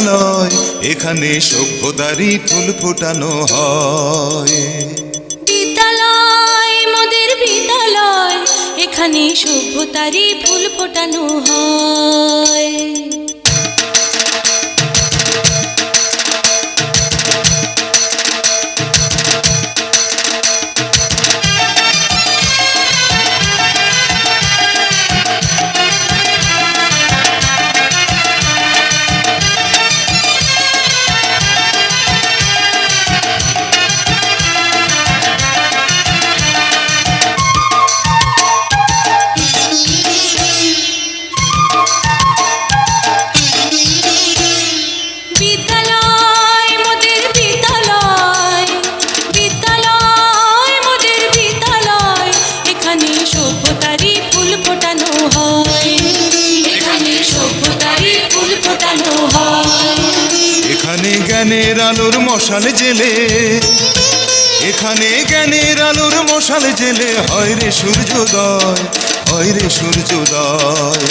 বিদ্যালয়, এখানে সভ্যতারই ফুল ফোটানো হয়। বিদ্যালয় মোদের বিদ্যালয়, এখানে সভ্যতারই ফুল ফোটানো হয়। এখানে জ্ঞানের আলোর মশাল জেলে, এখানে জ্ঞানের আলোর মশাল জেলে হয় রে সূর্যোদয়, হয় রে সূর্যোদয়।